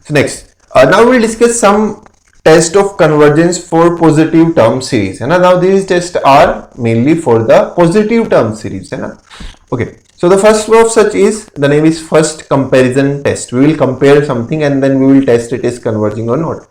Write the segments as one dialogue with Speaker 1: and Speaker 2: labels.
Speaker 1: So next, now we will discuss some test of convergence for positive term series. Now these tests are mainly for the positive term series. Okay. So the first of such is, the name is first comparison test. We will compare something and then we will test it is converging or not.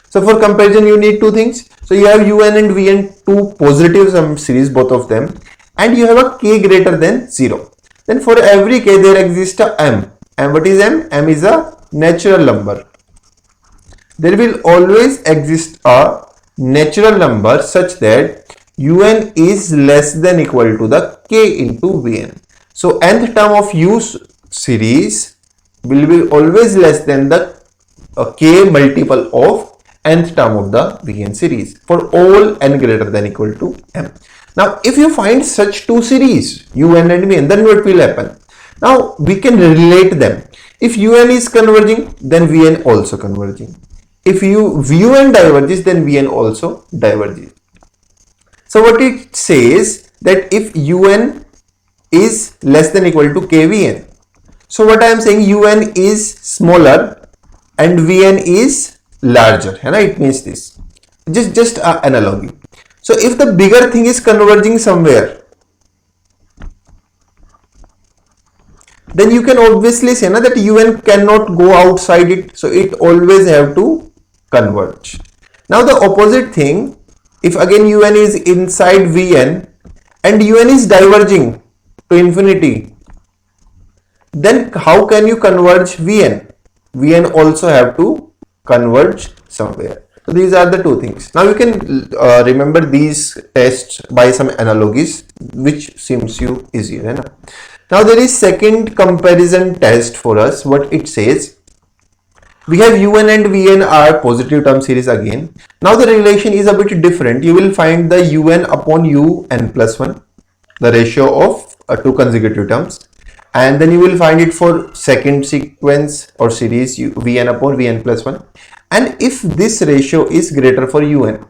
Speaker 1: So for comparison you need two things. So you have un and vn, two positive sum series, both of them, and you have a k greater than 0. Then for every k there exists a m. And what is m? M is a natural number. There will always exist a natural number such that un is less than equal to the k into vn. So nth term of u series will be always less than the k multiple of nth term of the vn series for all n greater than equal to m. Now if you find such two series un and vn, then what will happen? Now we can relate them. If un is converging, then vn also converging. If un diverges, then vn also diverges. So what it says, that if un is less than equal to kvn, so what I am saying, un is smaller and vn is larger, it means this, just analogy. So if the bigger thing is converging somewhere, then you can obviously say that un cannot go outside it, so it always have to converge. Now the opposite thing, if again un is inside vn and un is diverging to infinity, then how can you converge vn? Vn also have to converge somewhere. So these are the two things. Now you can remember these tests by some analogies, which seems you easier. Now there is second comparison test for us. What it says, we have un and vn are positive term series again. Now the relation is a bit different. You will find the un upon un plus 1, the ratio of two consecutive terms, and then you will find it for second sequence or series vn upon vn plus 1. And if this ratio is greater for un,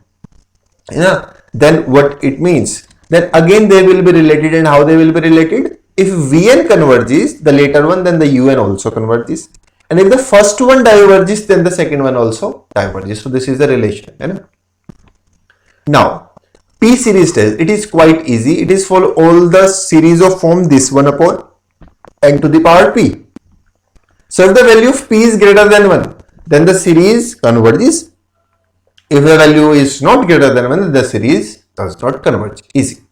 Speaker 1: then what it means, then again they will be related. And how they will be related? If vn converges, the later one, then the un also converges, and if the first one diverges, then the second one also diverges. So this is the relation. Now P series test, it is quite easy. It is for all the series of form this one upon n to the power p. So if the value of p is greater than 1, then the series converges. If the value is not greater than 1, the series does not converge. Easy.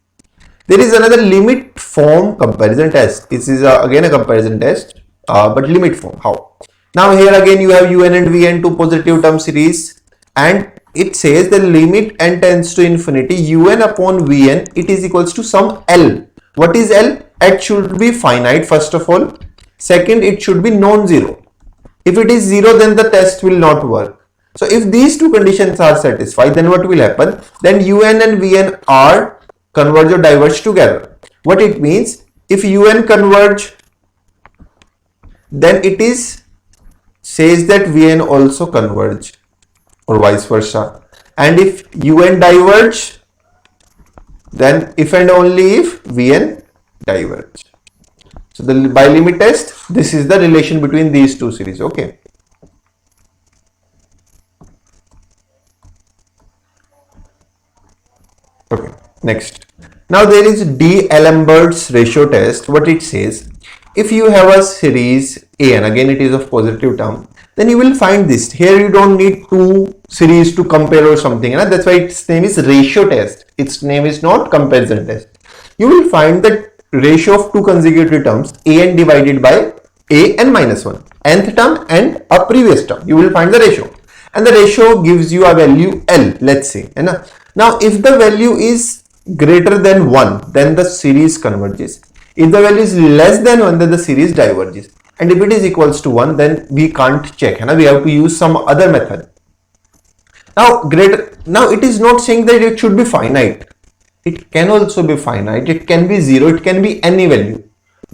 Speaker 1: There is another limit form comparison test. This is again a comparison test, but limit form. How? Now here again you have un and vn, two positive term series, and it says the limit n tends to infinity, un upon vn, it is equals to some L. What is L? It should be finite first of all. Second, it should be non-zero. If it is 0, then the test will not work. So if these two conditions are satisfied, then what will happen? Then un and vn are converge or diverge together. What it means? If un converge, then it is says that vn also converge, or vice versa. And if un diverge, then if and only if vn diverge. So the by limit test, this is the relation between these two series. Okay. Okay. Next. Now there is D'Alembert's ratio test. What it says, if you have a series a, and again it is of positive term, then you will find this. Here you don't need two series to compare or something. That's why its name is ratio test. Its name is not comparison test. You will find that ratio of two consecutive terms, an divided by an minus 1, nth term and a previous term. You will find the ratio, and the ratio gives you a value L, let's say. Now if the value is greater than 1, then the series converges. If the value is less than 1, then the series diverges. And if it is equals to 1, then we can't check. We have to use some other method. Now it is not saying that it should be finite. It can also be finite. It can be 0. It can be any value.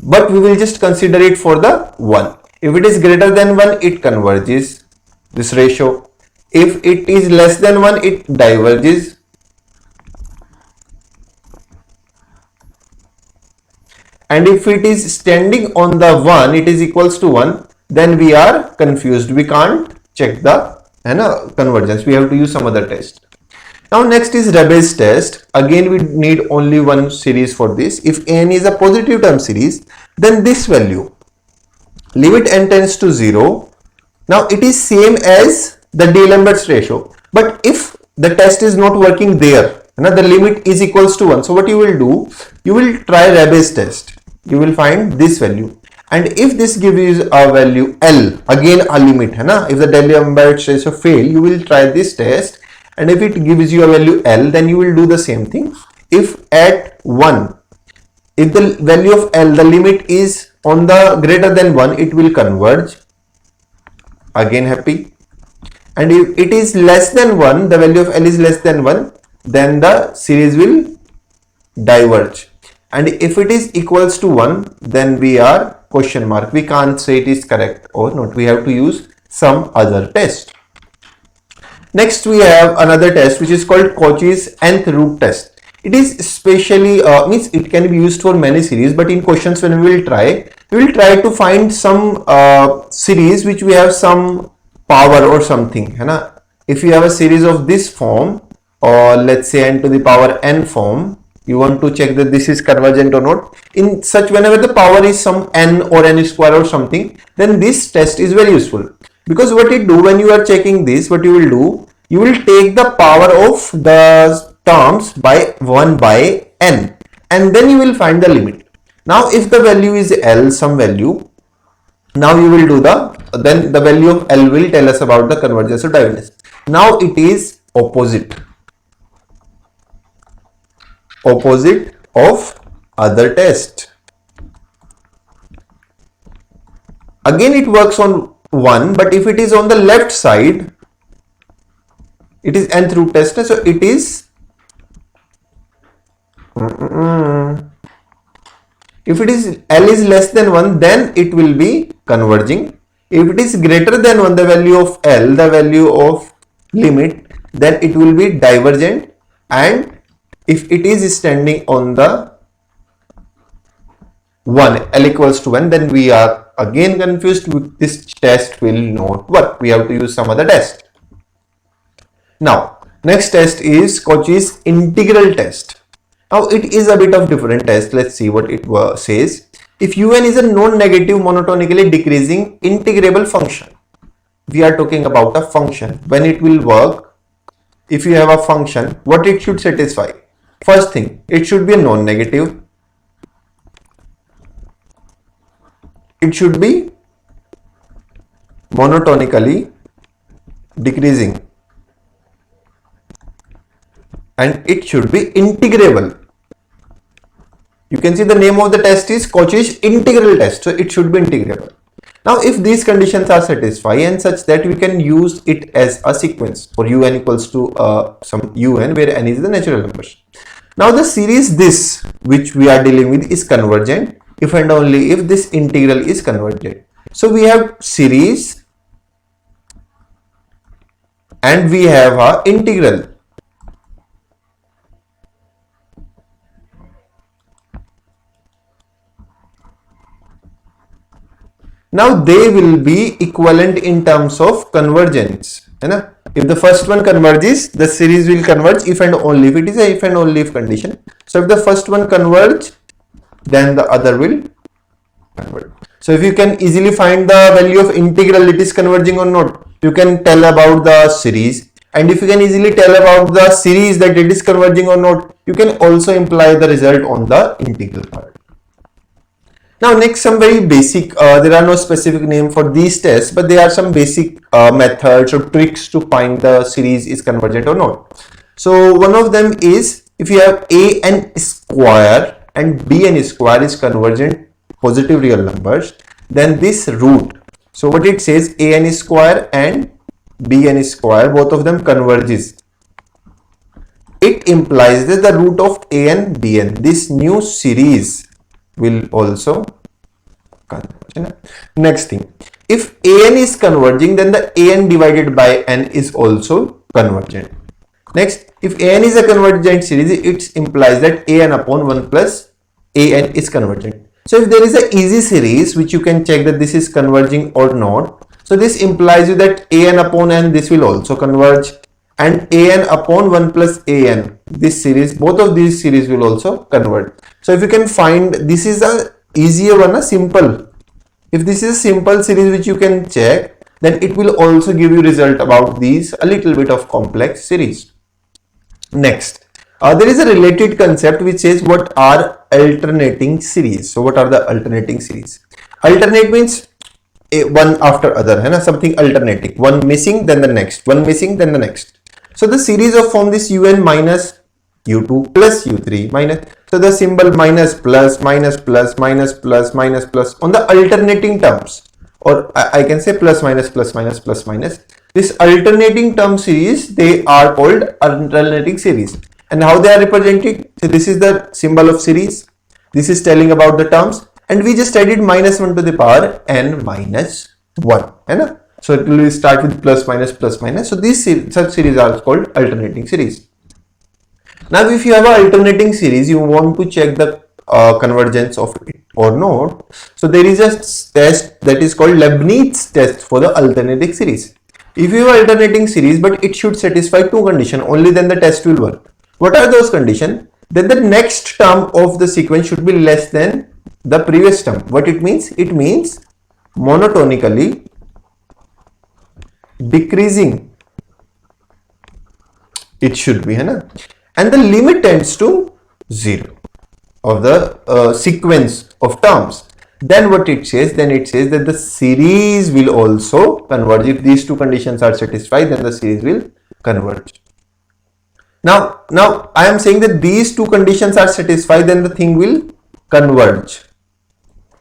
Speaker 1: But we will just consider it for the 1. If it is greater than 1, it converges, this ratio. If it is less than 1, it diverges. And if it is standing on the 1, it is equals to 1, then we are confused. We can't check the convergence. We have to use some other test. Now next is Rebbe's test. Again we need only one series for this. If n is a positive term series, then this value, limit n tends to 0. Now it is same as the D'Alembert's ratio. But if the test is not working there, the limit is equals to 1. So what you will do, you will try Rebbe's test. You will find this value. And if this gives you a value L, again a limit, if the D'Alembert's ratio fail, you will try this test. And if it gives you a value L, then you will do the same thing. If at 1, if the value of L, the limit is on the greater than 1, it will converge. Again happy. And if it is less than 1, the value of L is less than 1, then the series will diverge. And if it is equals to 1, then we are question mark. We can't say it is correct or not. We have to use some other test. Next we have another test which is called Cauchy's nth root test. It is especially means it can be used for many series, but in questions when we will try to find some series which we have some power or something. If you have a series of this form, or let's say n to the power n form, you want to check that this is convergent or not. In such, whenever the power is some n or n square or something, then this test is very useful. Because what you do when you are checking this, what you will do, you will take the power of the terms by 1 by n, and then you will find the limit. Now if the value is L, some value, now you will do then the value of L will tell us about the convergence or divergence. Now it is opposite of other test. Again it works on 1, but if it is on the left side, it is nth root test. So it is if it is L is less than 1, then it will be converging. If it is greater than 1, the value of L, the value of limit, then it will be divergent. And if it is standing on the 1, L equals to 1, then we are again confused. This test will not work. We have to use some other test. Now next test is Cauchy's integral test. Now it is a bit of different test. Let's see what it says. If un is a non-negative monotonically decreasing integrable function, we are talking about a function. When it will work, if you have a function, what it should satisfy? First thing, it should be a non-negative. It should be monotonically decreasing, and it should be integrable. You can see the name of the test is Cauchy's integral test, so it should be integrable. Now if these conditions are satisfied and such that we can use it as a sequence for un equals to some un where n is the natural numbers. Now the series this which we are dealing with is convergent if and only if this integral is convergent. So we have series and we have a integral. Now they will be equivalent in terms of convergence. If the first one converges, the series will converge if and only if it is a if and only if condition. So if the first one converge, then the other will converge. So if you can easily find the value of integral, it is converging or not, you can tell about the series. And if you can easily tell about the series that it is converging or not, you can also imply the result on the integral part. Now next, some very basic, there are no specific name for these tests, but there are some basic methods or tricks to find the series is convergent or not. So one of them is if you have an square and bn square is convergent positive real numbers, then this root, so what it says, an square and bn square, both of them converges. It implies that the root of an bn, this new series, will also converge. Next thing, if an is converging, then the an divided by n is also convergent. Next, if an is a convergent series, it implies that an upon 1 plus an is convergent. So if there is an easy series which you can check that this is converging or not, So this implies you that an upon n, this will also converge, and an upon 1 plus an, this series, both of these series will also converge. So if you can find, this is a easier one, a simple. If this is a simple series which you can check, then it will also give you result about these a little bit of complex series. Next, there is a related concept which says what are alternating series. So what are the alternating series? Alternate means one after other, है ना, something alternating, one missing then the next, one missing then the next. So the series of form this un minus u2 plus u3 minus, so the symbol minus plus minus plus minus plus minus plus on the alternating terms, or I can say plus minus plus minus plus minus. This alternating term series, they are called alternating series. And how they are represented? So this is the symbol of series. This is telling about the terms, and we just added minus 1 to the power n minus 1. Right? So it will start with plus minus plus minus. So these such series are called alternating series. Now if you have an alternating series, you want to check the convergence of it or not. So there is a test that is called Leibnitz test for the alternating series. If you have alternating series, but it should satisfy two conditions, only then the test will work. What are those conditions? Then the next term of the sequence should be less than the previous term. What it means? It means monotonically decreasing. It should be, and the limit tends to 0 of the sequence of terms. Then what it says? Then it says that the series will also converge. If these two conditions are satisfied, then the series will converge. Now I am saying that these two conditions are satisfied, then the thing will converge.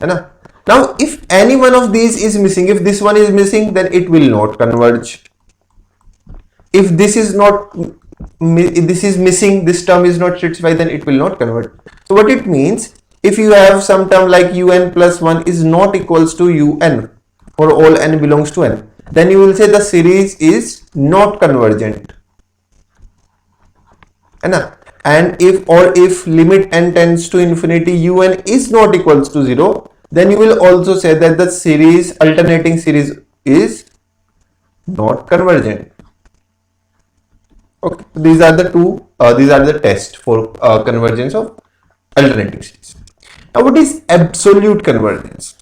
Speaker 1: Now if any one of these is missing, if this one is missing, then it will not converge. If this is not, this is missing, this term is not satisfied, then it will not converge. So what it means, if you have some term like un plus 1 is not equals to un, for all n belongs to n, then you will say the series is not convergent. And if limit n tends to infinity, un is not equals to 0, then you will also say that the series, alternating series, is not convergent. Okay, these are the two, these are the tests for convergence of alternating series. Now what is absolute convergence?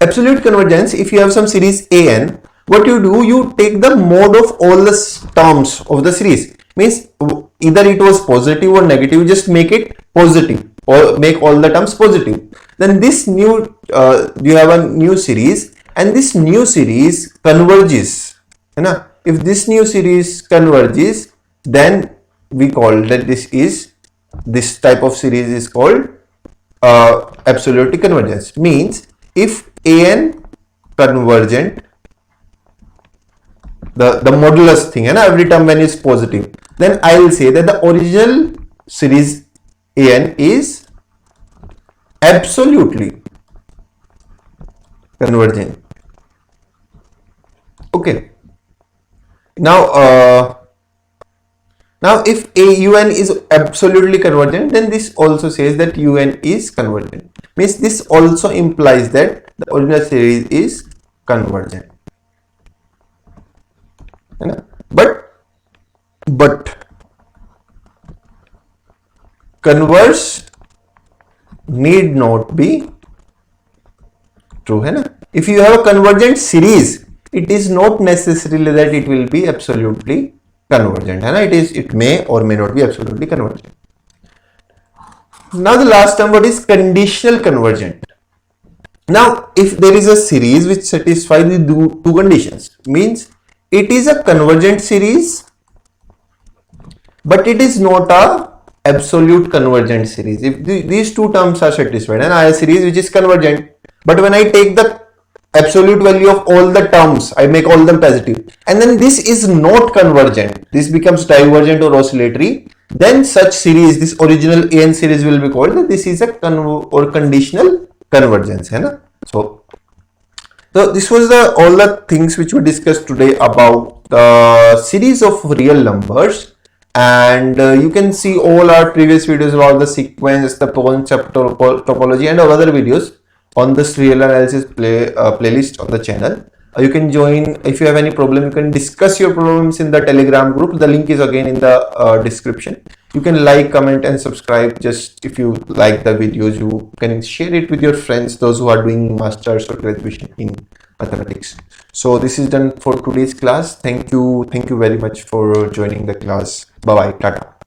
Speaker 1: Absolute convergence, if you have some series an, what you do, you take the mode of all the terms of the series. Means either it was positive or negative, just make it positive or make all the terms positive. Then this new, you have a new series, and this new series converges. If this new series converges, then we call that this type of series is called absolute convergence. Means if an convergent, the modulus thing, every term when is positive, then I will say that the original series an is absolutely convergent. Okay. Now if un is absolutely convergent, then this also says that un is convergent. Means this also implies that the original series is convergent. But converse need not be true. If you have a convergent series, it is not necessarily that it will be absolutely convergent. It may or may not be absolutely convergent. Now the last term, what is conditional convergent? Now if there is a series which satisfies the two conditions, means it is a convergent series, but it is not a absolute convergent series. If these two terms are satisfied, and I have a series which is convergent, but when I take the absolute value of all the terms, I make all them positive, and then this is not convergent, this becomes divergent or oscillatory, then such series, this original an series, will be called that this is a conditional convergence. So this was all the things which we discussed today about the series of real numbers. And you can see all our previous videos about the sequence, the concept, topology, and all other videos on this real analysis playlist on the channel. You can join. If you have any problem, you can discuss your problems in the Telegram group. The link is again in the description. You can like, comment and subscribe. Just if you like the videos, you can share it with your friends, those who are doing masters or graduation in mathematics. So this is done for today's class. Thank you very much for joining the class. Bye bye. Tata.